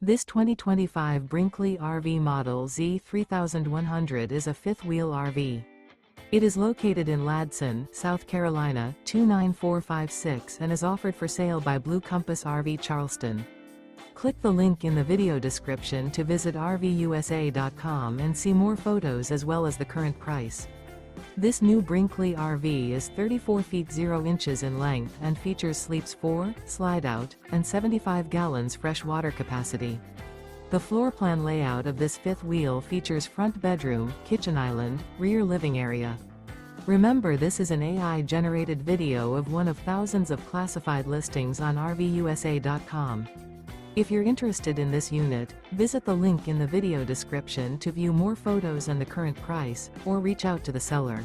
This 2025 Brinkley RV Model Z 3100 is a fifth-wheel RV. It is located in Ladson, South Carolina, 29456 and is offered for sale by Blue Compass RV Charleston. Click the link in the video description to visit RVUSA.com and see more photos as well as the current price. This new Brinkley RV is 34 feet 0 inches in length and features sleeps 4, slide-out, and 75 gallons fresh water capacity. The floor plan layout of this fifth wheel features front bedroom, kitchen island, rear living area. Remember, this is an AI-generated video of one of thousands of classified listings on RVUSA.com. If you're interested in this unit, visit the link in the video description to view more photos and the current price, or reach out to the seller.